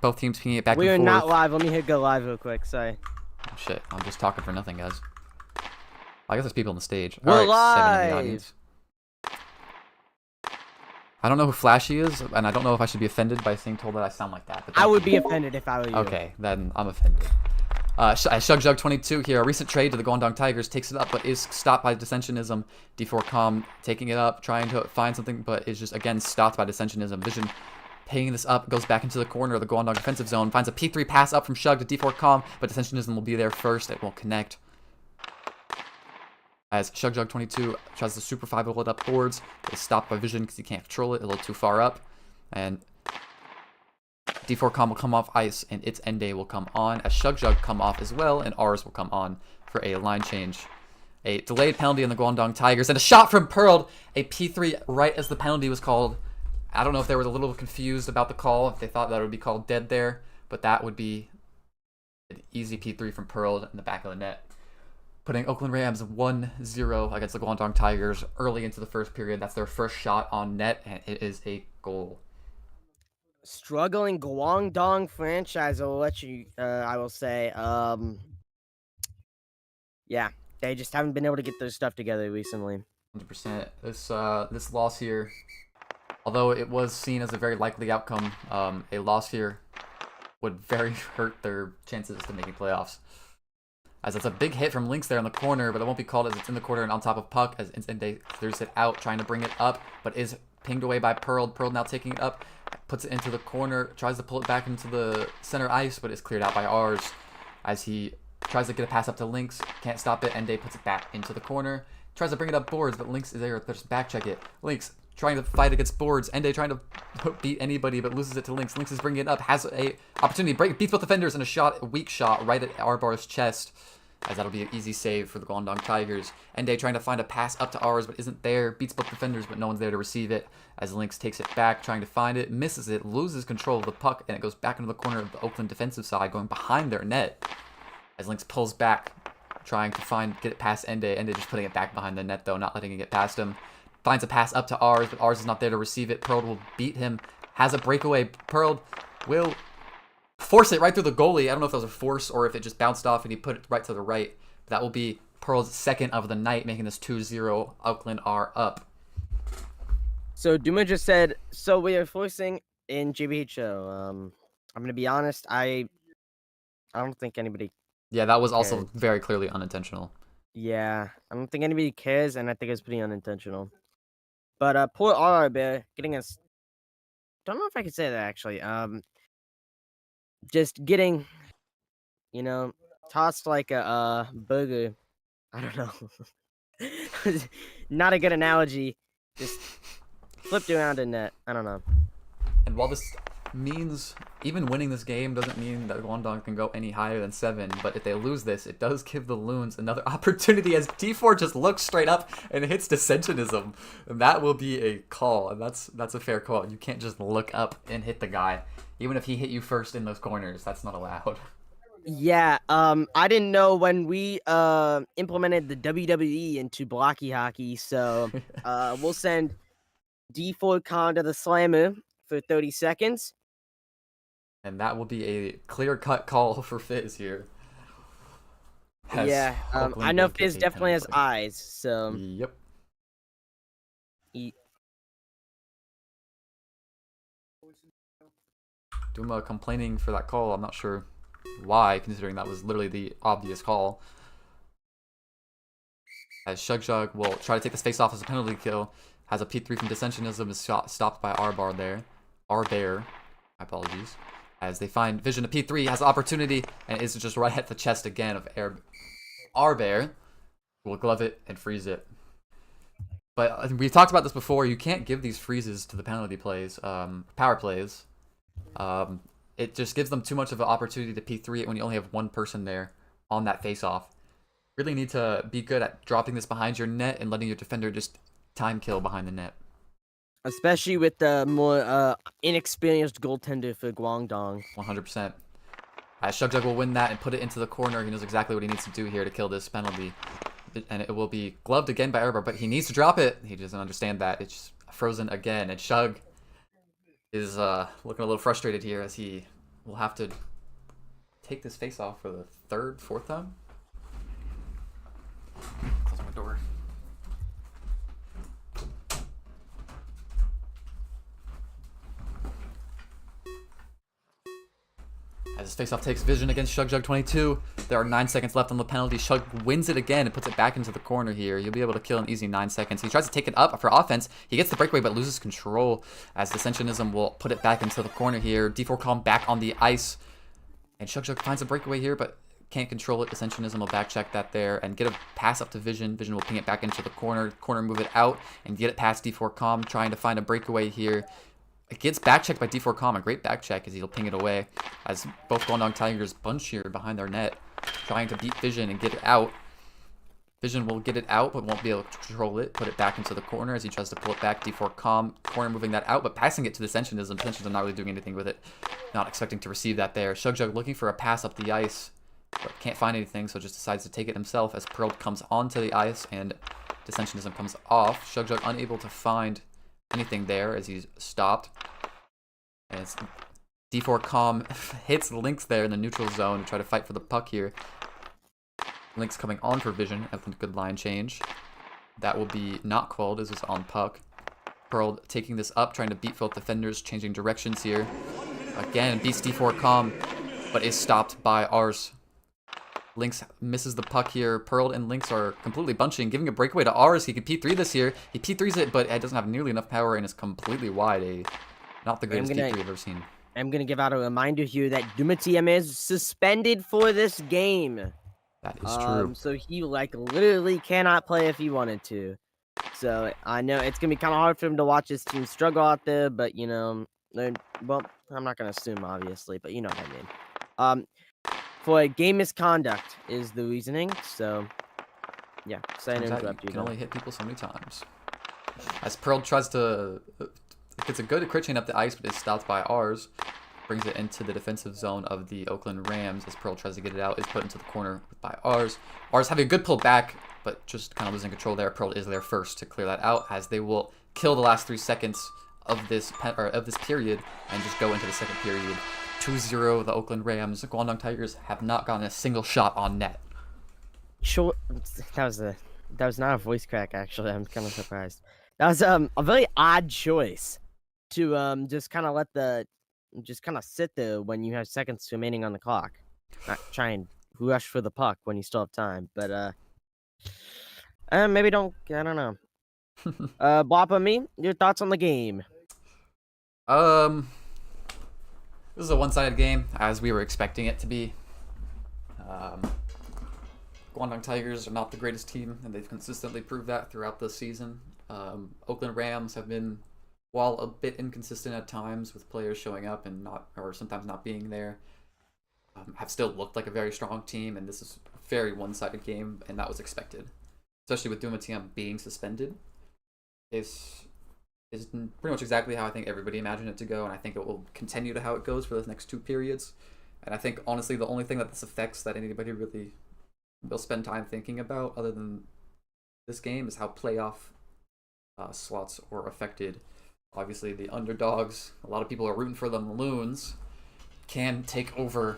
both teams pinging it back We are and forth. not live. Let me hit go live real quick. Sorry. Oh, shit, I'm just talking for nothing, guys. I guess there's people on the stage. We're All right, 7 in the live. audience. I don't know who Flashy is, and I don't know if I should be offended by being told that I sound like that. But I would be offended if I were you. Okay, then I'm offended. ShugJug22 here. A recent trade to the Guangdong Tigers takes it up, but is stopped by dissensionism. D4Com taking it up, trying to find something, but is just, again, stopped by dissensionism. Vision paying this up, goes back into the corner of the Guangdong defensive zone, finds a P3 pass up from Shug to D4Com, but dissensionism will be there first. It won't connect. As ShugJug22 tries to super 5 it up boards, it's stopped by Vision because he can't control it a little too far up. And D4Com will come off ice, and its end day will come on, as ShugJug come off as well, and ours will come on for a line change. A delayed penalty on the Guangdong Tigers, and a shot from Pearl, a P3 right as the penalty was called. I don't know if they were a little confused about the call, if they thought that it would be called dead there, but that would be an easy P3 from Pearl in the back of the net, putting Oakland Rams 1-0 against the Guangdong Tigers early into the first period. That's their first shot on net, and it is a goal. Struggling Guangdong franchise, I will say. Yeah, they just haven't been able to get their stuff together recently. 100%. This loss here, although it was seen as a very likely outcome, a loss here would very hurt their chances to making playoffs. As it's a big hit from Lynx there in the corner, but it won't be called as it's in the corner and on top of puck, as Instant clears it out, trying to bring it up, but is pinged away by Pearl. Pearl now taking it up, puts it into the corner, tries to pull it back into the center ice, but it's cleared out by ours. As he tries to get a pass up to Lynx, can't stop it. Ende puts it back into the corner, tries to bring it up boards, but Lynx is there to just back check it. Lynx trying to fight against boards. Ende trying to beat anybody, but loses it to Lynx. Lynx is bringing it up, has a opportunity, beats both defenders, and a weak shot right at Arbar's chest, as that'll be an easy save for the Guangdong Tigers. Ende trying to find a pass up to ours, but isn't there. Beats both defenders, but no one's there to receive it. As Lynx takes it back, trying to find it, misses it, loses control of the puck, and it goes back into the corner of the Oakland defensive side, going behind their net. As Lynx pulls back, trying to get it past Ende. Ende just putting it back behind the net, though, not letting it get past him. Finds a pass up to ours, but ours is not there to receive it. Pearl will beat him. Has a breakaway. Pearl will force it right through the goalie. I don't know if that was a force or if it just bounced off and he put it right to the right. But that will be Pearl's second of the night, making this 2-0. Oakland are up. So Duma just said, so we are forcing in JBHL. I'm going to be honest, I don't think anybody... Yeah, that was also very clearly unintentional. Yeah, I don't think anybody cares, and I think it's pretty unintentional. But poor RR Bear getting us... Don't know if I can say that, actually. Just getting, tossed like a burger. I don't know. Not a good analogy. Just flipped around in net. I don't know. And while this means even winning this game doesn't mean that Guangdong can go any higher than 7, but if they lose this, it does give the Loons another opportunity, as D4 just looks straight up and hits dissensionism, and that will be a call, and that's a fair call. You can't just look up and hit the guy, even if he hit you first in those corners. That's not allowed. Yeah, I didn't know when we implemented the WWE into blocky hockey, so we'll send D4 Con to the slammer for 30 seconds. And that will be a clear-cut call for Fizz here. Yeah, I know Fizz definitely has eyes, so... Yep. Duma complaining for that call. I'm not sure why, considering that was literally the obvious call. As ShugJug will try to take this face-off as a penalty kill. Has a P3 from dissensionism, is stopped by R-Bar there. R-Bear. My apologies. As they find Vision, a P3 has opportunity, and is just right at the chest again of R-Bear. Will glove it and freeze it. But we've talked about this before. You can't give these freezes to the penalty plays, power plays. It just gives them too much of an opportunity to P3 it when you only have one person there on that face-off. Really need to be good at dropping this behind your net and letting your defender just time kill behind the net. Especially with the more inexperienced goaltender for Guangdong. 100%. As ShugJug will win that and put it into the corner. He knows exactly what he needs to do here to kill this penalty. And it will be gloved again by Erbar, but he needs to drop it. He doesn't understand that. It's just frozen again. And Shug is looking a little frustrated here as he will have to take this face off for the third, fourth time. Close my door. As his face-off takes vision against Shugjug 22, there are 9 seconds left on the penalty. Shug wins it again and puts it back into the corner here. He'll be able to kill an easy 9 seconds. He tries to take it up for offense. He gets the breakaway but loses control as Dissensionism will put it back into the corner here. D4 Calm back on the ice. And Shugjug finds a breakaway here but can't control it. Dissensionism will back check that there and get a pass up to Vision. Vision will ping it back into the corner. Corner move it out and get it past D4 Calm, trying to find a breakaway here. It gets back checked by D4 Calm, a great back check as he'll ping it away. As both Guangdong Tigers bunch here behind their net, trying to beat Vision and get it out. Vision will get it out, but won't be able to control it. Put it back into the corner as he tries to pull it back. D4 Calm, corner moving that out, but passing it to Dissensionism. Dissensionism not really doing anything with it. Not expecting to receive that there. Shugjug looking for a pass up the ice, but can't find anything, so just decides to take it himself as Pearl comes onto the ice and Dissensionism comes off. Shugjug unable to find anything there as he's stopped. And it's D4 Calm hits Lynx there in the neutral zone to try to fight for the puck here. Lynx coming on for Vision after a good line change. That will be not called as it's on puck. Pearl taking this up, trying to beat both defenders, changing directions here. Again, beats D4 Calm, but is stopped by Ars. Lynx misses the puck here. Pearl and Lynx are completely bunching, giving a breakaway to Ars. He could P3 this here. He P3s it, but it doesn't have nearly enough power and is completely wide. Not the greatest P3 I've ever seen. I'm going to give out a reminder here that Dumatiam is suspended for this game. That is true. So he, literally cannot play if he wanted to. So I know it's going to be kind of hard for him to watch his team struggle out there, but, well, I'm not going to assume, obviously, but you know what I mean. For a game misconduct is the reasoning, so yeah. Sorry to interrupt you. You can only hit people so many times. As Pearl tries to, gets a good crit chain up the ice, but is stopped by Ars. Brings it into the defensive zone of the Oakland Rams as Pearl tries to get it out. Is put into the corner by Ars. Ars having a good pull back, but just kind of losing control there. Pearl is there first to clear that out as they will kill the last 3 seconds of this period and just go into the second period. 2-0 the Oakland Rams. The Guangdong Tigers have not gotten a single shot on net. Sure, that was not a voice crack, actually. I'm kind of surprised. That was a very odd choice to just kind of sit there when you have seconds remaining on the clock. Not try and rush for the puck when you still have time, but maybe don't. I don't know. Bop on me. Your thoughts on the game? This is a one-sided game, as we were expecting it to be. Guangdong Tigers are not the greatest team, and they've consistently proved that throughout the season. Oakland Rams have been, while a bit inconsistent at times with players showing up and not, or sometimes not being there, have still looked like a very strong team, and this is a very one-sided game, and that was expected. Especially with Dumatiam being suspended. Is pretty much exactly how I think everybody imagined it to go, and I think it will continue to how it goes for the next 2 periods. And I think, honestly, the only thing that this affects that anybody really will spend time thinking about other than this game is how playoff slots are affected. Obviously, the underdogs, a lot of people are rooting for them. Loons can take over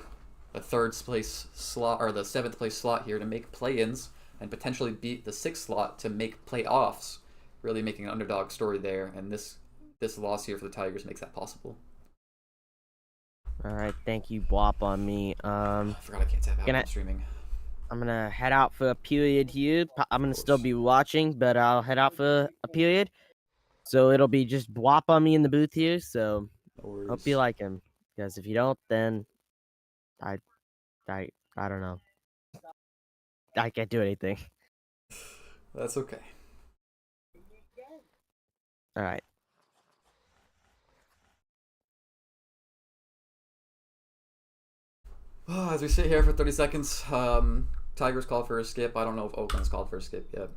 the 3rd place slot, or the 7th place slot here to make play-ins and potentially beat the 6th slot to make playoffs. Really making an underdog story there, and this loss here for the Tigers makes that possible. All right, thank you, Bop on me. I forgot I can't tap out while streaming. I'm gonna head out for a period here. I'm gonna still be watching, but I'll head out for a period. So it'll be just Bop on me in the booth here. So hope you like him, because if you don't, then I don't know. I can't do anything. That's okay. All right. As we sit here for 30 seconds, Tigers called for a skip. I don't know if Oakland's called for a skip yet.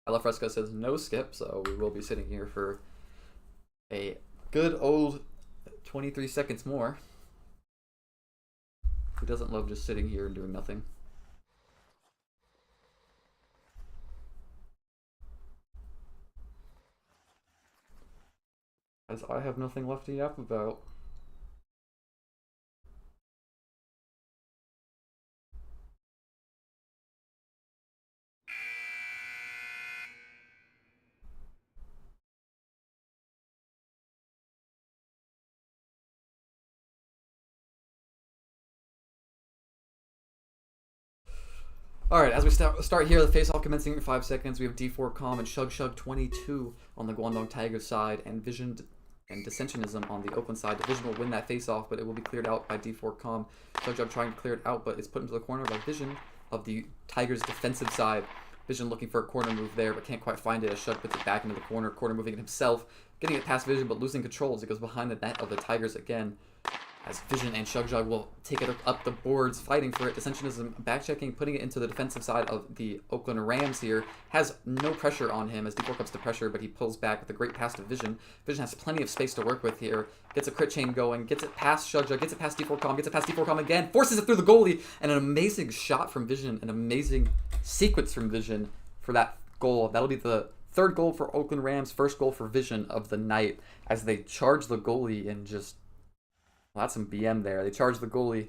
I Love Fresco says no skip, so we will be sitting here for a good old 23 seconds more. Who doesn't love just sitting here and doing nothing? As I have nothing left to yap about. Alright, as we start here, the face-off commencing in 5 seconds. We have D4 Calm and Shug Shug 22 on the Guangdong Tigers side, and Vision and Dissensionism on the Oakland side. Division will win that face-off, but it will be cleared out by D4 Calm. Shug Shug trying to clear it out, but it's put into the corner by Vision of the Tigers' defensive side. Vision looking for a corner move there, but can't quite find it as Shug puts it back into the corner. Corner moving it himself, getting it past Vision, but losing control as it goes behind the net of the Tigers again. As Vision and Shug Shug will take it up the boards, fighting for it. Dissensionism back-checking, putting it into the defensive side of the Oakland Rams here. Has no pressure on him as D4 comes to pressure, but he pulls back with a great pass to Vision. Vision has plenty of space to work with here. Gets a crit chain going, gets it past Shug Shug, gets it past D4 Calm, gets it past D4 Calm again, forces it through the goalie, and an amazing shot from Vision, an amazing sequence from Vision for that goal. That'll be the third goal for Oakland Rams, first goal for Vision of the night as they charge the goalie and just... Well, that's some BM there. They charge the goalie.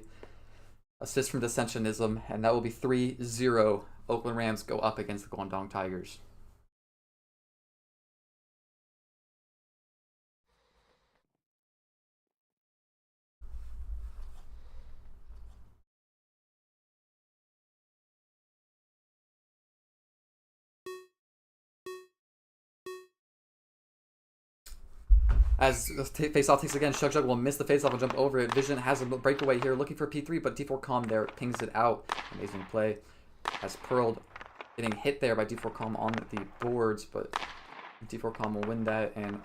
Assist from Dissensionism, and that will be 3-0. Oakland Rams go up against the Guangdong Tigers. As the face-off takes again, Shug Shug will miss the face-off and jump over it. Vision has a breakaway here, looking for P3, but D4 Calm there pings it out. Amazing play. As Pearl getting hit there by D4 Calm on the boards, but D4 Calm will win that and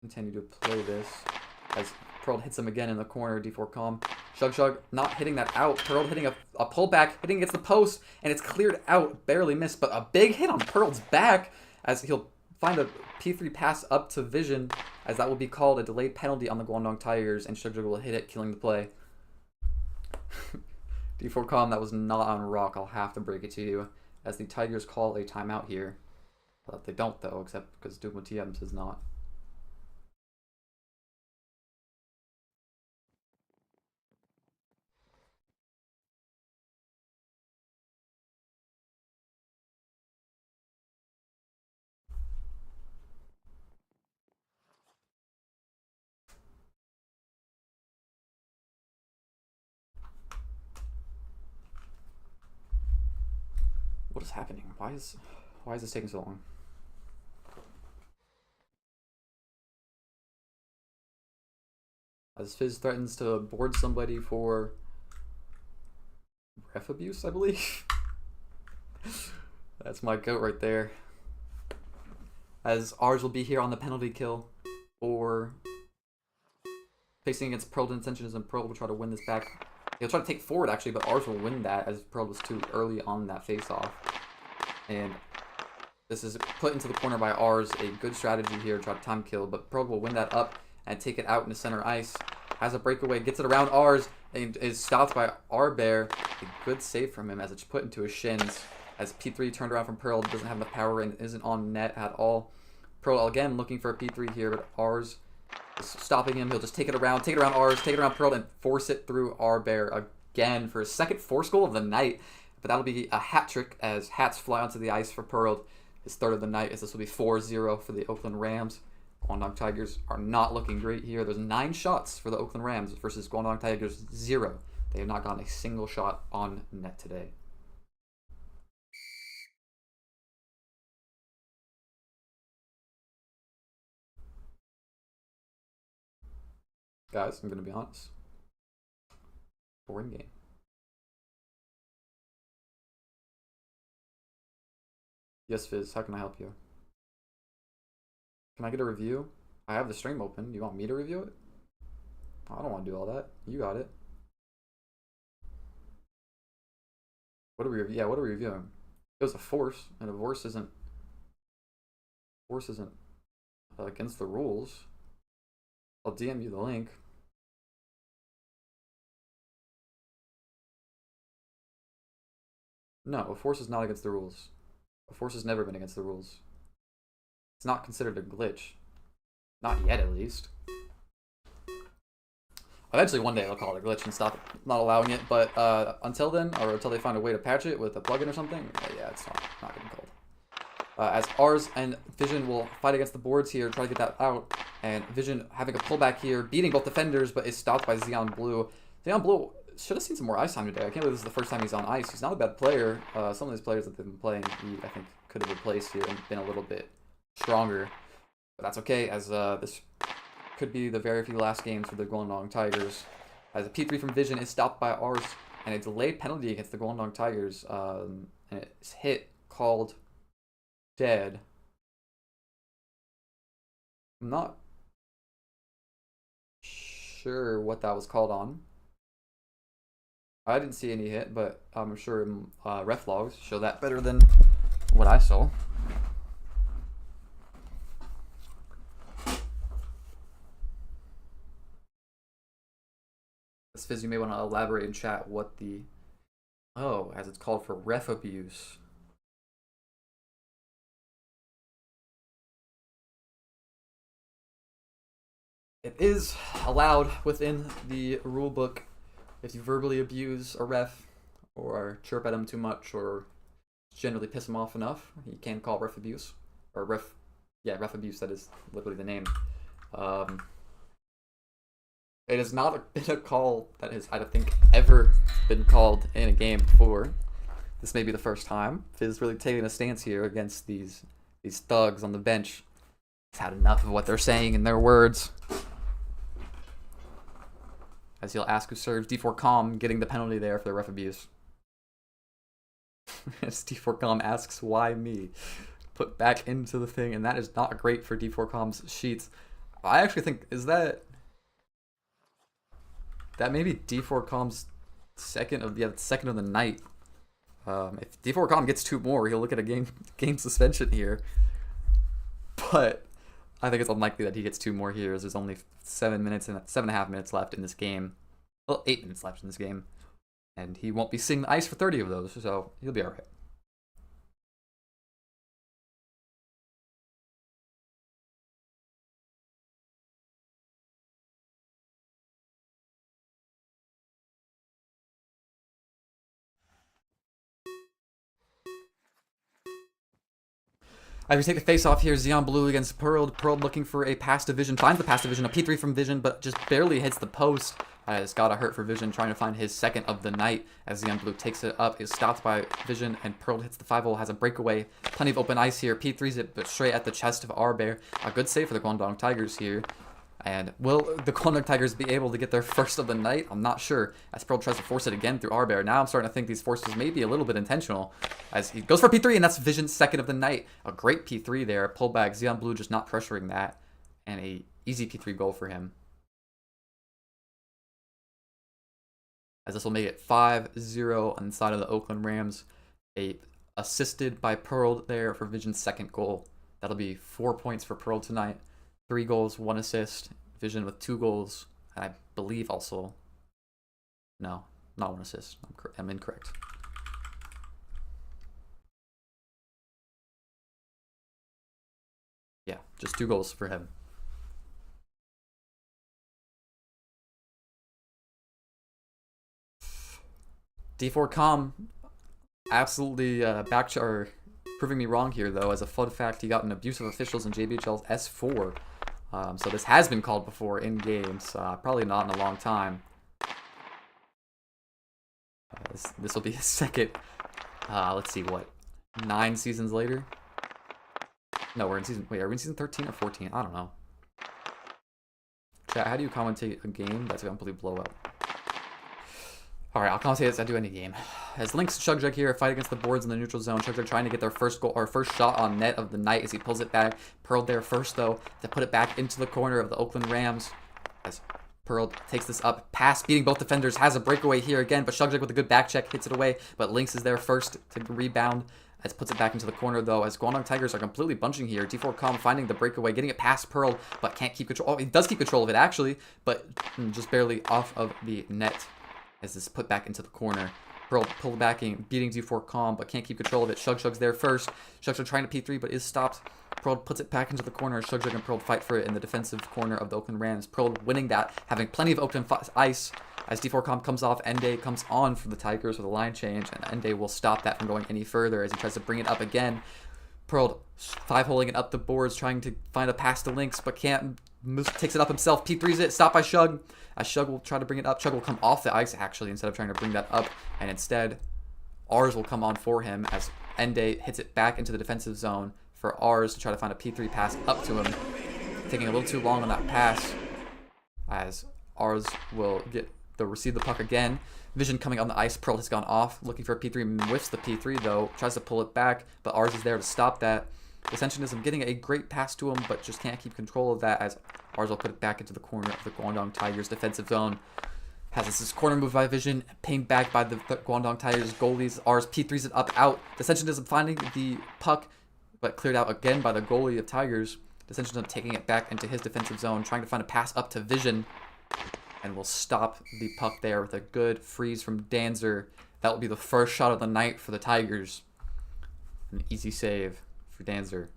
continue to play this. As Pearl hits him again in the corner, D4 Calm. Shug Shug not hitting that out. Pearl hitting a pullback, hitting against the post, and it's cleared out. Barely missed, but a big hit on Pearl's back as he'll find a P3 pass up to Vision, as that will be called a delayed penalty on the Guangdong Tigers, and Shug Shug will hit it, killing the play. D4 Calm, that was not on rock, I'll have to break it to you, as the Tigers call a timeout here. But they don't, though, except because Dugma TMs is not. What is happening? Why is this taking so long? As Fizz threatens to board somebody for ref abuse, I believe. That's my goat right there. As ours will be here on the penalty kill, or facing against Pearl Dissensionism. Pearl will try to win this back. He'll try to take forward, actually, but ours will win that, as Pearl was too early on that face-off. And this is put into the corner by ours. A good strategy here, try to time kill, but Pearl will win that up and take it out into center ice. Has a breakaway, gets it around ours, and is stopped by our bear. A good save from him as it's put into his shins. As P3 turned around from Pearl, doesn't have enough power and isn't on net at all. Pearl again looking for a P3 here, but ours is stopping him. He'll just take it around ours, take it around Pearl, and force it through our bear again for his second force goal of the night. But that'll be a hat trick as hats fly onto the ice for Pearl. His third of the night, as this will be 4-0 for the Oakland Rams. Guangdong Tigers are not looking great here. There's 9 shots for the Oakland Rams versus Guangdong Tigers 0. They have not gotten a single shot on net today. Guys, I'm going to be honest. Boring game. Yes, Fizz, how can I help you? Can I get a review? I have the stream open. You want me to review it? I don't want to do all that. You got it. What are we reviewing? It was a force, and a force isn't against the rules. I'll DM you the link. No, a force is not against the rules. A force has never been against the rules. It's not considered a glitch. Not yet, at least. Eventually, one day they'll call it a glitch and stop not allowing it, but until then, or until they find a way to patch it with a plugin or something, yeah, it's not getting called. As ours and Vision will fight against the boards here, try to get that out, and Vision having a pullback here, beating both defenders, but is stopped by Xeon Blue. Xeon Blue should have seen some more ice time today. I can't believe this is the first time he's on ice. He's not a bad player. Some of these players that they've been playing, he, I think, could have replaced here and been a little bit stronger. But that's okay, as this could be the very few last games for the Guangdong Tigers. As a P3 from Vision is stopped by ours, and a delayed penalty against the Guangdong Tigers. And it's hit, called dead. I'm not sure what that was called on. I didn't see any hit, but I'm sure ref logs show that better than what I saw. Fizz, you may want to elaborate in chat what the... Oh, as it's called for ref abuse. It is allowed within the rule book if you verbally abuse a ref or chirp at him too much or generally piss him off enough. You can call ref abuse. Or ref abuse, that is literally the name. It has not been a call that has, I don't think, ever been called in a game before. This may be the first time. Fizz really taking a stance here against these thugs on the bench. He's had enough of what they're saying in their words. As he'll ask who serves. D4 Calm getting the penalty there for the ref abuse. As D4 Calm asks, why me? Put back into the thing, and that is not great for D4 Calm's sheets. I actually think, is that maybe D4 Calm's second of the night. If D4 Calm gets 2 more, he'll look at a game suspension here. But I think it's unlikely that he gets 2 more here, as there's only 7.5 minutes left in this game. Well, 8 minutes left in this game. And he won't be seeing the ice for 30 of those, so he'll be alright. As we take the face off here, Xeon Blue against Pearl. Pearl looking for a pass to Vision. Finds the pass to Vision. A P3 from Vision, but just barely hits the post. It's got a hurt for Vision, trying to find his second of the night. As Xeon Blue takes it up, is stopped by Vision, and Pearl hits the 5-hole, has a breakaway. Plenty of open ice here. P3's it, but straight at the chest of Arbear. A good save for the Guangdong Tigers here. And will the Guangdong Tigers be able to get their first of the night? I'm not sure. As Pearl tries to force it again through Arbear. Now I'm starting to think these forces may be a little bit intentional. As he goes for P3, and that's Vision's second of the night. A great P3 there. Pullback. Xeon Blue just not pressuring that. And a easy P3 goal for him. As this will make it 5-0 on the side of the Oakland Rams. Assisted by Pearl there for Vision's second goal. That'll be 4 points for Pearl tonight. 3 goals, 1 assist. Vision with 2 goals. And I believe also... No, not 1 assist. I'm incorrect. Yeah, just 2 goals for him. D4 Com absolutely proving me wrong here, though. As a fun fact, he got an abuse of officials in JBHL's S4. So this has been called before in games. Probably not in a long time. This will be his second, let's see, what, 9 seasons later? No, we're in season, wait, are we in season 13 or 14? I don't know. Chat, how do you commentate a game that's a complete blowout? Alright, I'll commentate as I do any game. As Lynx Shugjug here, fight against the boards in the neutral zone. Shugjug trying to get their first goal, or first shot on net of the night as he pulls it back. Pearl there first, though, to put it back into the corner of the Oakland Rams. As Pearl takes this up, pass, beating both defenders, has a breakaway here again, but Shugjug with a good back check hits it away. But Lynx is there first to rebound. As puts it back into the corner, though, as Guangdong Tigers are completely bunching here. D4 Com finding the breakaway, getting it past Pearl, but can't keep control. Oh, he does keep control of it, actually, but just barely off of the net. As this put back into the corner. Pearl pulled back and beating D4 Calm, but can't keep control of it. Shugjug's there first. Shugjug trying to P3, but is stopped. Pearl puts it back into the corner. Shugjug and Pearl fight for it in the defensive corner of the Oakland Rams. Pearl winning that, having plenty of Oakland ice. As D4 Calm comes off, Ende comes on for the Tigers with a line change, and Ende will stop that from going any further as he tries to bring it up again. Pearl 5-holing it up the boards, trying to find a pass to Lynx, but can't takes it up himself. P3's it. Stop by Shug. As Shug will try to bring it up. Shug will come off the ice, actually, instead of trying to bring that up. And instead, Ars will come on for him as Ende hits it back into the defensive zone for Ars to try to find a P3 pass up to him. Taking a little too long on that pass as Ars will receive the puck again. Vision coming on the ice. Pearl has gone off. Looking for a P3. Whiffs the P3, though. Tries to pull it back, but Ars is there to stop that. Ascensionism getting a great pass to him, but just can't keep control of that as Ars will put it back into the corner of the Guangdong Tigers defensive zone. Has this corner move by Vision, pinged back by the Guangdong Tigers goalies. Ars P3's it up, out. Ascensionism finding the puck, but cleared out again by the goalie of Tigers. Ascensionism taking it back into his defensive zone, trying to find a pass up to Vision, and will stop the puck there with a good freeze from Danzer. That will be the first shot of the night for the Tigers. An easy save for Danzer.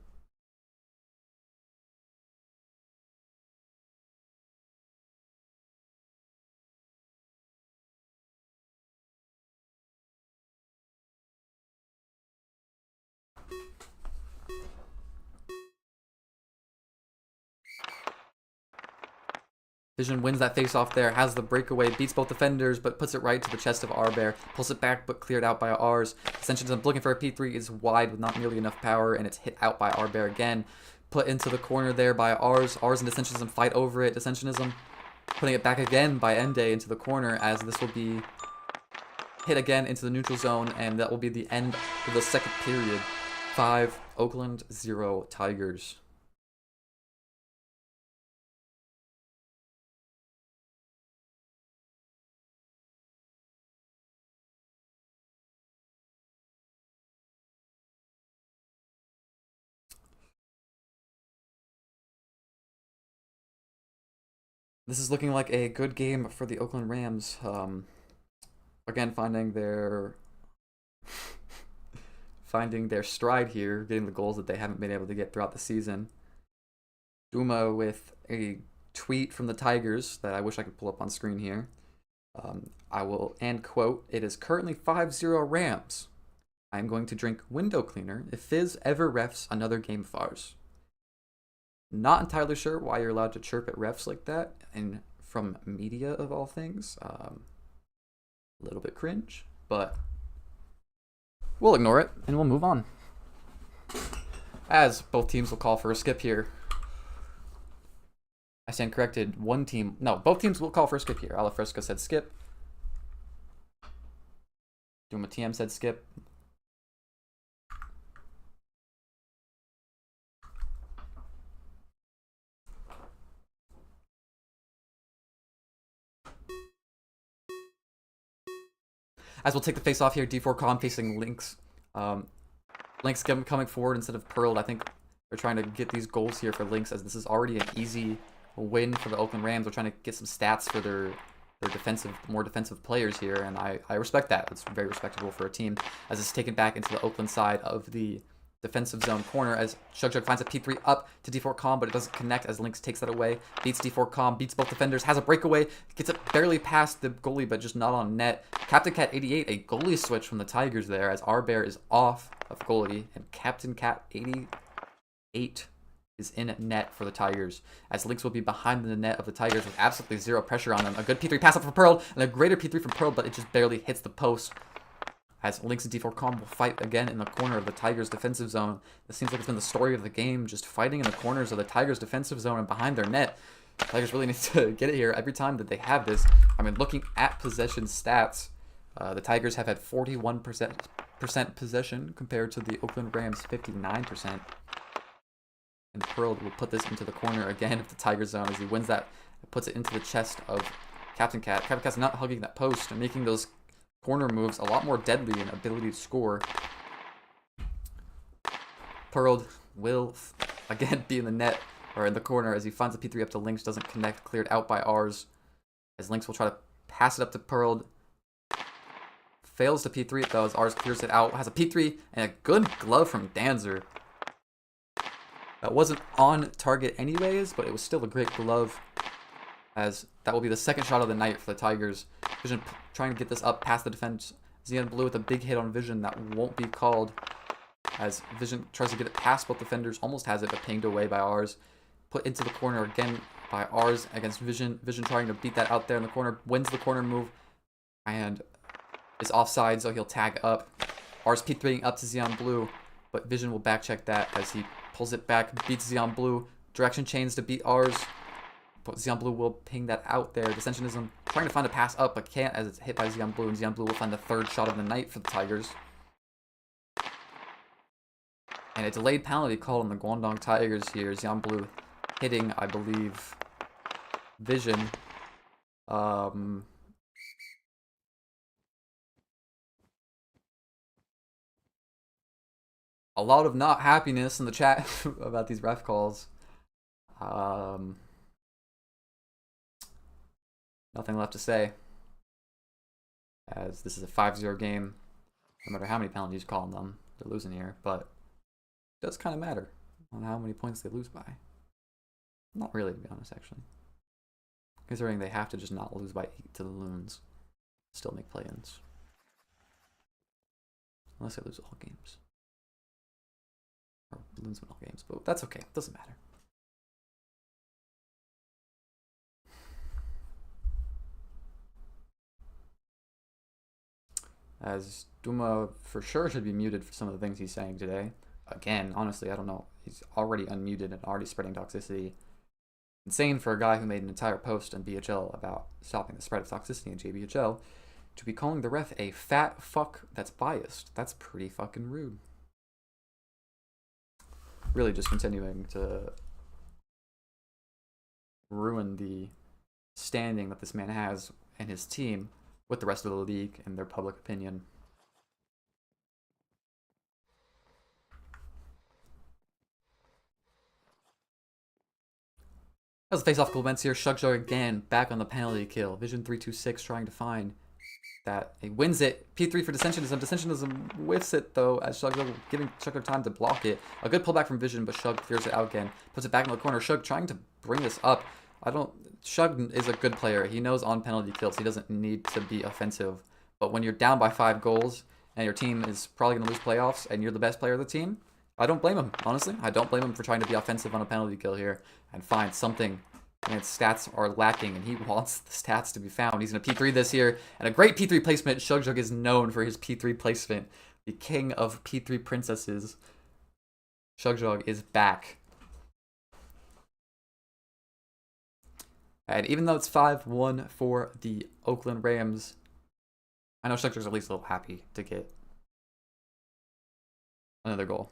Vision wins that face-off there, has the breakaway, beats both defenders, but puts it right to the chest of Arbear. Pulls it back, but cleared out by Ars. Ascensionism looking for a P3 is wide with not nearly enough power, and it's hit out by Arbear again. Put into the corner there by Ars. Ars and Ascensionism fight over it. Ascensionism putting it back again by Ende into the corner, as this will be hit again into the neutral zone, and that will be the end of the second period. 5, Oakland, 0, Tigers. This is looking like a good game for the Oakland Rams. Again, finding their stride here, getting the goals that they haven't been able to get throughout the season. Duma with a tweet from the Tigers that I wish I could pull up on screen here. I will end quote, "It is currently 5-0 Rams. I am going to drink window cleaner if Fizz ever refs another game of ours." Not entirely sure why you're allowed to chirp at refs like that, and from media of all things. A little bit cringe, but we'll ignore it and we'll move on. As both teams will call for a skip here. I stand corrected. Both teams will call for a skip here. Alafresco said skip. Duma TM said skip. As we'll take the face off here, D4Com facing Lynx. Lynx coming forward instead of Pearl. I think they're trying to get these goals here for Lynx, as this is already an easy win for the Oakland Rams. They're trying to get some stats for their more defensive players here, and I respect that. It's very respectable for a team, as it's taken back into the Oakland side of the defensive zone corner, as Shug finds a P3 up to D4Com, but it doesn't connect as Lynx takes that away. Beats D4Com, beats both defenders, has a breakaway, gets it barely past the goalie, but just not on net. Captain Cat 88, a goalie switch from the Tigers there, as Arbear is off of goalie, and Captain Cat 88 is in net for the Tigers, as Lynx will be behind the net of the Tigers with absolutely zero pressure on them. A good P3 pass up for Pearl, and a greater P3 from Pearl, but it just barely hits the post, as Lynx and D4Com will fight again in the corner of the Tigers' defensive zone. This seems like it's been the story of the game, just fighting in the corners of the Tigers' defensive zone and behind their net. The Tigers really need to get it here every time that they have this. I mean, looking at possession stats, the Tigers have had 41% possession compared to the Oakland Rams' 59%. And Pearl will put this into the corner again of the Tigers zone as he wins that, puts it into the chest of Captain Cat. Captain Cat's not hugging that post and making those corner moves a lot more deadly in ability to score. Pearl will again be in the net, or in the corner, as he finds a P3 up to Lynx, doesn't connect, cleared out by Ars, as Lynx will try to pass it up to Pearl. Fails to P3 though, as Ars clears it out, has a P3 and a good glove from Danzer. That wasn't on target anyways, but it was still a great glove, as that will be the second shot of the night for the Tigers. Vision trying to get this up past the defense. Xeon Blue with a big hit on Vision that won't be called, as Vision tries to get it past both defenders, almost has it, but pinged away by Ars. Put into the corner again by ours against Vision. Vision trying to beat that out there in the corner. Wins the corner move. And is offside, so he'll tag up. Ours P3ing up to Xeon Blue. But Vision will back check that as he pulls it back. Beats Xeon Blue. Direction chains to beat ours. But Xeon Blue will ping that out there. Dissensionism trying to find a pass up, but can't as it's hit by Xeon Blue. And Xeon Blue will find the third shot of the night for the Tigers. And a delayed penalty called on the Guangdong Tigers here. Xeon Blue hitting, I believe, Vision. A lot of not happiness in the chat about these ref calls. Nothing left to say, as this is a 5-0 game. No matter how many penalties you call on them, they're losing here, but it does kind of matter on how many points they lose by. Not really, to be honest, actually. Considering they have to just not lose by 8 to the Loons. Still make play-ins. Unless they lose all games. Or Loons win all games, but that's okay. Doesn't matter. As Duma for sure should be muted for some of the things he's saying today. Again, honestly, I don't know. He's already unmuted and already spreading toxicity. Insane for a guy who made an entire post on BHL about stopping the spread of toxicity in JBHL to be calling the ref a fat fuck that's biased. That's pretty fucking rude. Really just continuing to ruin the standing that this man has and his team with the rest of the league and their public opinion. As the face-off commence here, Shugjar again back on the penalty kill. Vision 326 trying to find that. He wins it. P3 for Dissensionism. Dissensionism whiffs it though, as Shugjar giving Shugjar time to block it. A good pullback from Vision, but Shug clears it out again. Puts it back in the corner. Shug trying to bring this up. Shug is a good player. He knows on penalty kills he doesn't need to be offensive. But when you're down by 5 goals and your team is probably going to lose playoffs and you're the best player of the team, I don't blame him, honestly. I don't blame him for trying to be offensive on a penalty kill here and find something. And his stats are lacking, and he wants the stats to be found. He's going to P3 this year, and a great P3 placement. Shugjug is known for his P3 placement. The king of P3 princesses. Shugjug is back. And even though it's 5-1 for the Oakland Rams, I know Shugjug's at least a little happy to get another goal.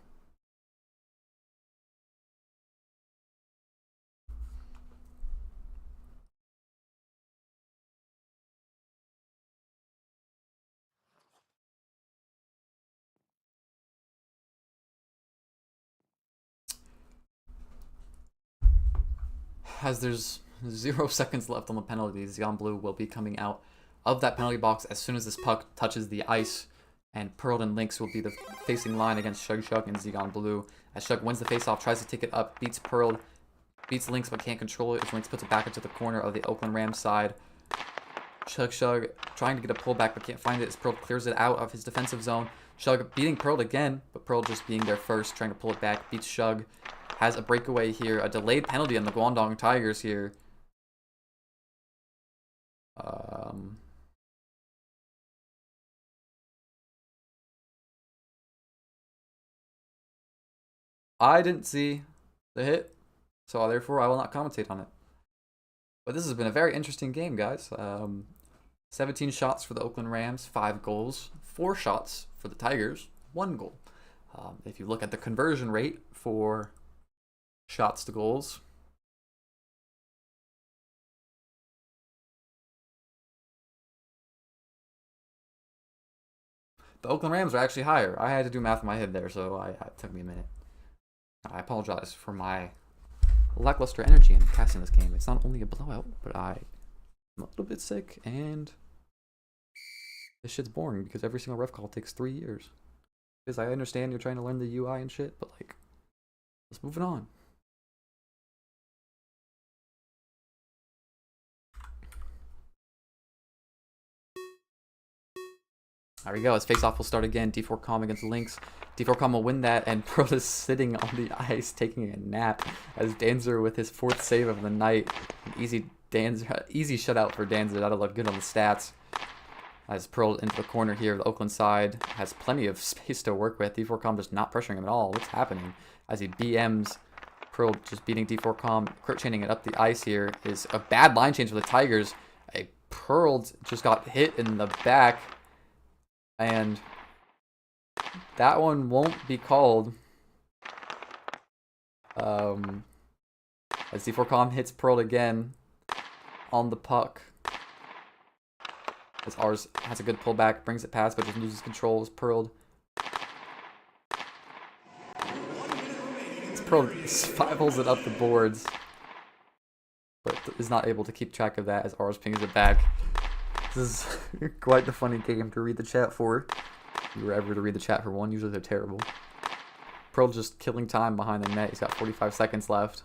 As there's 0 seconds left on the penalties, Xeon Blue will be coming out of that penalty box as soon as this puck touches the ice, and Pearl and Lynx will be the facing line against Shug and Xeon Blue. As Shug wins the faceoff, tries to take it up, beats Pearl, beats Lynx but can't control it as Lynx puts it back into the corner of the Oakland Rams side. Shug trying to get a pullback but can't find it as Pearl clears it out of his defensive zone. Shug beating Pearl again, but Pearl just being there first, trying to pull it back, beats Shug. Has a breakaway here, a delayed penalty on the Guangdong Tigers here. I didn't see the hit, so therefore I will not commentate on it. But this has been a very interesting game, guys. 17 shots for the Oakland Rams, 5 goals. 4 shots for the Tigers, 1 goal. If you look at the conversion rate for shots to goals, the Oakland Rams are actually higher. I had to do math in my head there, so it took me a minute. I apologize for my lackluster energy in casting this game. It's not only a blowout, but I'm a little bit sick, and this shit's boring because every single ref call takes 3 years. Because I understand you're trying to learn the UI and shit, but like, let's move it on. There we go. His face-off will start again. D4Com against Lynx. D4Com will win that, and Pearl is sitting on the ice taking a nap as Danzer with his 4th save of the night. An easy shutout for Danzer. That'll look good on the stats. As Pearl into the corner here, the Oakland side has plenty of space to work with. D4Com just not pressuring him at all. What's happening? As he BMs, Pearl just beating D4Com, crit chaining it up the ice here is a bad line change for the Tigers. A Pearl just got hit in the back, and that one won't be called. As D4Com hits Pearl again on the puck. As ours has a good pullback, brings it past, but just loses control as Pearl. As Pearl spirals it up the boards, but is not able to keep track of that as ours pings it back. This is quite the funny game to read the chat for. If you were ever to read the chat for one, usually they're terrible. Pearl just killing time behind the net. He's got 45 seconds left.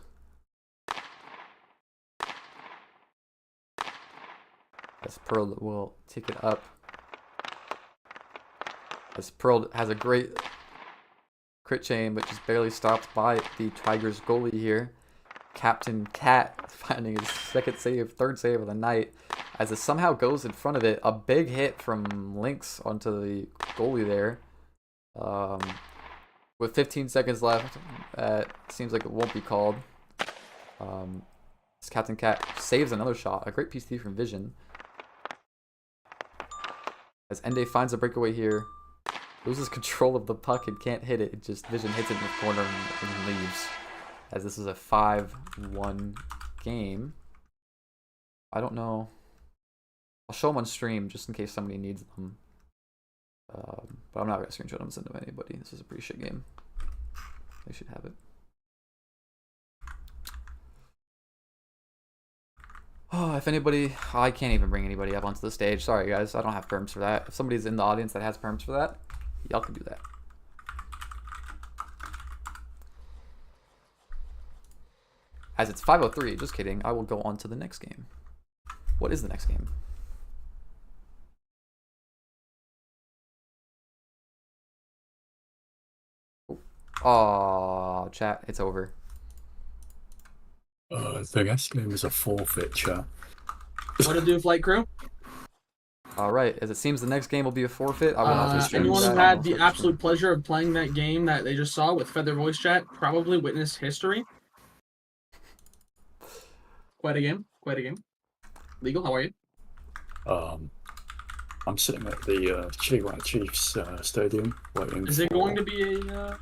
As Pearl will tick it up. As Pearl has a great crit chain, but just barely stopped by the Tigers goalie here. Captain Cat finding his 2nd save, 3rd save of the night. As it somehow goes in front of it. A big hit from Lynx onto the goalie there. With 15 seconds left, it seems like it won't be called. As Captain Cat saves another shot. A great PC from Vision. As Ende finds a breakaway here, loses control of the puck and can't hit it. Just Vision hits it in the corner and leaves. As this is a 5-1 game. I don't know. I'll show them on stream just in case somebody needs them. But I'm not going to screenshot them and send them to anybody. This is a pretty shit game. They should have it. Oh, if anybody... I can't even bring anybody up onto the stage. Sorry, guys. I don't have perms for that. If somebody's in the audience that has perms for that, y'all can do that. As it's 5:03, just kidding. I will go on to the next game. What is the next game? Oh, chat. It's over. The next game is a forfeit, chat. What to do, flight crew? All right. As it seems, the next game will be a forfeit. I will not stream anyone that. who had the absolute pleasure of playing that game that they just saw with Feather Voice Chat probably witnessed history. Quite a game. Quite a game. Legal, how are you? I'm sitting at the Chiefs stadium waiting. Is it going to be a?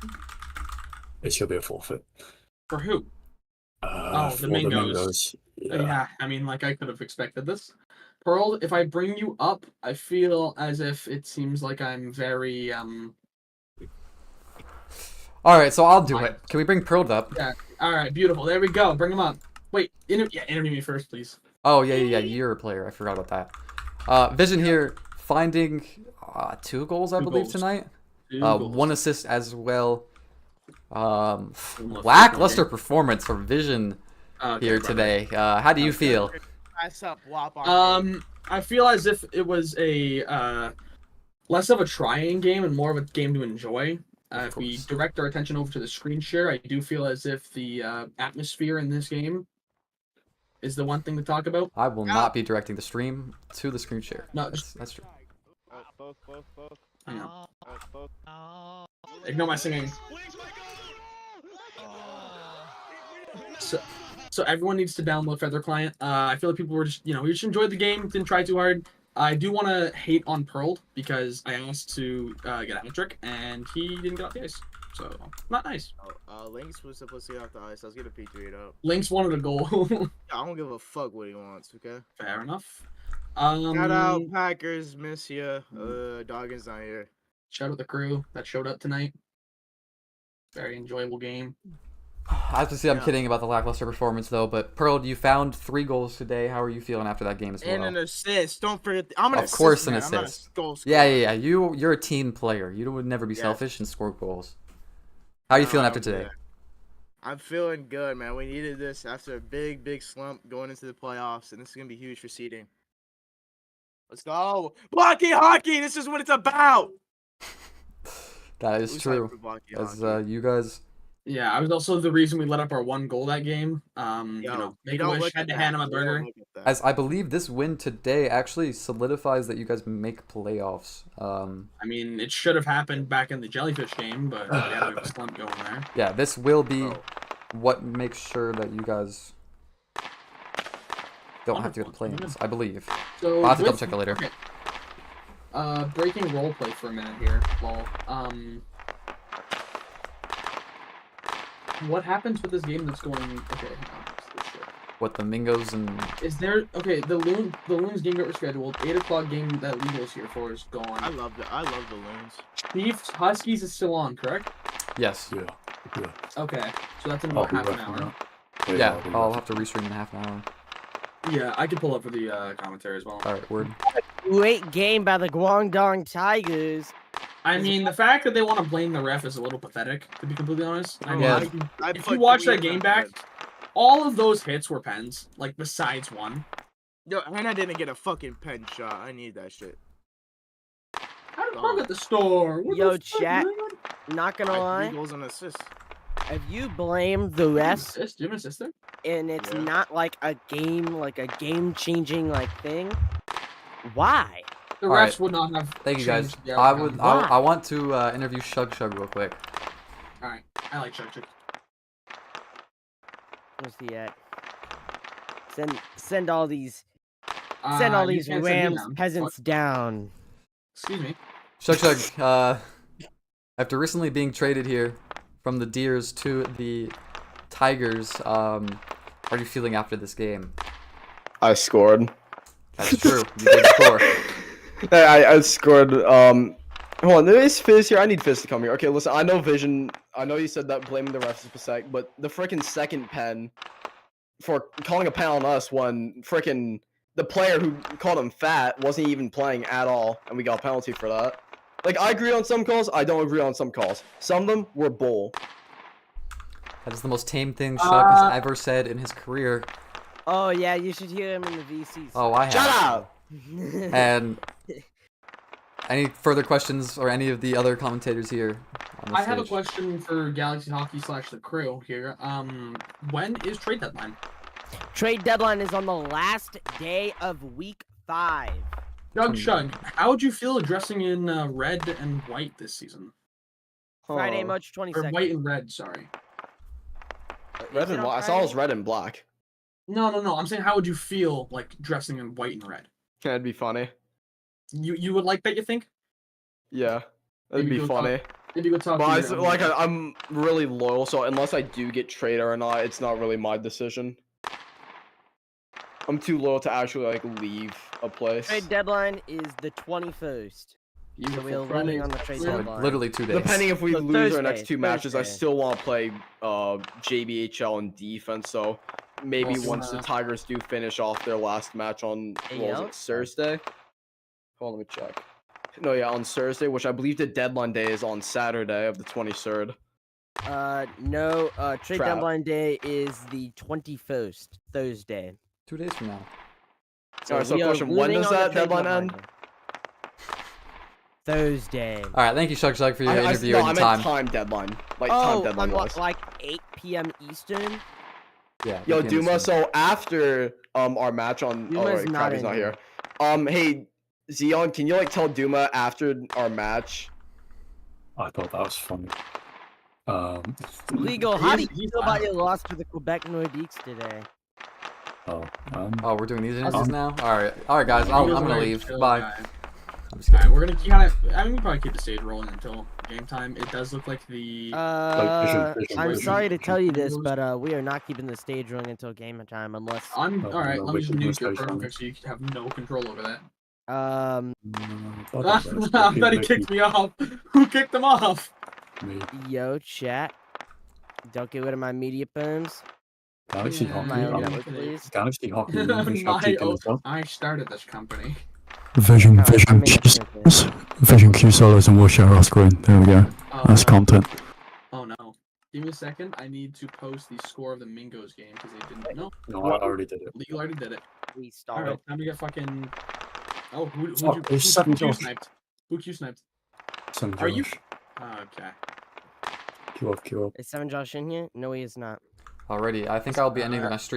It's gonna be a forfeit. For who? For the Mingos. Yeah, I mean, like, I could have expected this. Pearl, if I bring you up, I feel as if it seems like I'm very All right, so I'll do it. Can we bring Pearl up? Yeah. All right, beautiful. There we go. Bring him up. Wait, interview me first, please. Oh yeah. You're a player. I forgot about that. Vision here finding 2 goals, I believe, goals. tonight. 2 goals. 1 assist as well. Lackluster performance from Vision here today. How do you feel? I feel as if it was a less of a trying game and more of a game to enjoy. If we direct our attention over to the screen share, I do feel as if the atmosphere in this game is the one thing to talk about. I will not be directing the stream to the screen share. No, that's true. I know. Ignore my singing. So everyone needs to download Feather Client. I feel like people were just, we just enjoyed the game, didn't try too hard. I do want to hate on Pearl because I asked to get a hat trick and he didn't get off the ice. So, not nice. Lynx was supposed to get off the ice. I was gonna P3 it up. Lynx wanted a goal. I don't give a fuck what he wants, okay? Fair enough. Shout out Packers, miss ya. Doggin's not here. Shout out the crew that showed up tonight. Very enjoyable game. I have to say I'm kidding about the lackluster performance though, but Pearl, you found 3 goals today. How are you feeling after that game as well? And an assist. Don't forget. I'm an assist. Of course, an man. I'm not a assist. goal scorer. Yeah. You're a team player. You would never be selfish and score goals. How are you feeling after today? I'm feeling good, man. We needed this after a big slump going into the playoffs, and this is gonna be huge for seeding. Let's go. Blocky hockey. This is what it's about. That is Who's hyped true. for blocky As hockey? you guys, Yeah, I was also the reason we let up our 1 goal that game. Yo, Make a don't wish, look had at to that. hand him a You don't burger. look at that. as I believe this win today actually solidifies that you guys make playoffs. I mean, it should have happened back in the Jellyfish game, but we had a bit of a slump going there. Yeah, this will be Oh. what makes sure that you guys don't have to go to Wonderful. play-ins, I believe. So I'll have to with- double check that later. okay. Breaking roleplay for a minute here, lol. What happens with this game that's going? Okay, hang on. What's this shit? What the Mingos and Is there the Loons game that we're scheduled? 8 o'clock game that Legal's here for is gone. I love the loons. Chiefs Huskies is still on, correct? yes, Yeah. Yeah. Okay, so that's in I'll about be half an working on hour. that. yeah. be I'll working. have to restream in half an hour. Yeah, I can pull up for the commentary as well. All right, word. Great game by the Guangdong Tigers. I mean, the fact that they want to blame the ref is a little pathetic, to be completely honest. I mean, Yeah. if you watch that game back, all of those hits were pens, like besides one. Yo, Hannah didn't get a fucking pen shot. I need that shit. How did Pug at the store? What Yo, the fuck, chat. man? Not gonna Three lie, goals and assists. if you blame the Do you have an refs assist? Do you have an assist there? and it's Yeah. not like a game changing like thing, why? The All refs right. would not have. Thank you guys. changed the I outcome. would. Why? I want to interview Shug Shug real quick. All right, I like Chuck Chuck. Where's he at? Send all these You can't send me Rams down. peasants down. Excuse me. Shug Shug. After recently being traded here from the Deers to the Tigers, how are you feeling after this game? I scored. That's true. You did score. I scored. Hold on, there's Fizz here. I need Fizz to come here. Okay, listen. I know Vision. I know you said that blaming the refs is pathetic, but the freaking second pen for calling a pen on us when freaking the player who called him fat wasn't even playing at all, and we got a penalty for that. Like, I agree on some calls. I don't agree on some calls. Some of them were bull. That is the most tame thing Shug has ever said in his career. Oh yeah, you should hear him in the VCs. Oh, I have. Shut up. And any further questions or any of the other commentators here on the I have a stage? question for Galaxy Hockey / the crew here. When is trade deadline? Trade deadline is on the last day of week 5. Doug Shug, how would you feel dressing in red and white this season? Friday, Huh. March Or 22nd. white and red, sorry. Red Is it and on black. I saw it was Friday? red and black. No. I'm saying, how would you feel like dressing in white and red? That'd be funny. You would like that? You think? Yeah, that'd Maybe be go talk- funny. Maybe go talk. But to I, your- like I'm really loyal, so unless I do get traded or not, it's not really my decision. I'm too loyal to actually like leave a place. Trade deadline is the 21st. So Beautiful. we're Friday leaning is on the trade excellent. deadline. Literally 2 days. Depending if we So lose our next Thursday, 2 matches, I Thursday. still want to play JBHL and defense. So maybe Awesome. once the Tigers do finish off their last match on what was AL? it, Thursday? Hold on, let me check. No, yeah, on Thursday, which I believe the deadline day is on Saturday of the 23rd. No, trade Trap. deadline day is the 21st, Thursday. 2 days from now. Alright, so we are question, when leaning does on the that trade deadline end? Thursday. All right, thank you, Shug Shug, for your interview no, and I time. meant time deadline. Like Oh, time deadline on was. like 8 p.m. Eastern? Yeah. Yo, we can Duma, listen. so after our match on Duma's oh wait, not Krabby's in not here. here. Hey, Zeon, can you like tell Duma after our match? I thought that was funny. Legal, how do you He's feel about fine. your loss to the Quebec Nordiques today? Oh, Oh, we're doing these interviews Um, now. All right, guys. I'm He was a gonna very leave. chill Bye. guy. I'm just Alright, kidding. we're gonna kind of. I mean, we probably keep the stage rolling until game time. It does look like the. I'm vision, sorry to vision. tell you this, but we are not keeping the stage running until game time unless I'm Oh, all right. no, Let me just wait, mute your wait, wait. perfect so you have no control over that. I I bet he kicked me off. Who kicked him off? Me. yo chat. Don't get rid of my media phones. Galaxy Yeah, Hockey. My own yeah. network, please. Galaxy Hockey. English My Hockey as well. I started this company. Vision, Oh, I vision, mean, Q that's okay. solos. Vision Q solos and we'll share our screen. There we go. Oh, That's no. content. Oh no. Give me a second. I need to post the score of the Mingos game because they didn't. No, No, I already did it. Legal already did it. We All started. right, time to get fucking Oh, who Fuck, you there's seven Q Josh. sniped? Who Q sniped? Some Are you- Josh. Okay. Queue up, queue up. Is 7 Josh in here? No, he is not. Alrighty, I think I'll be ending the Uh, stream.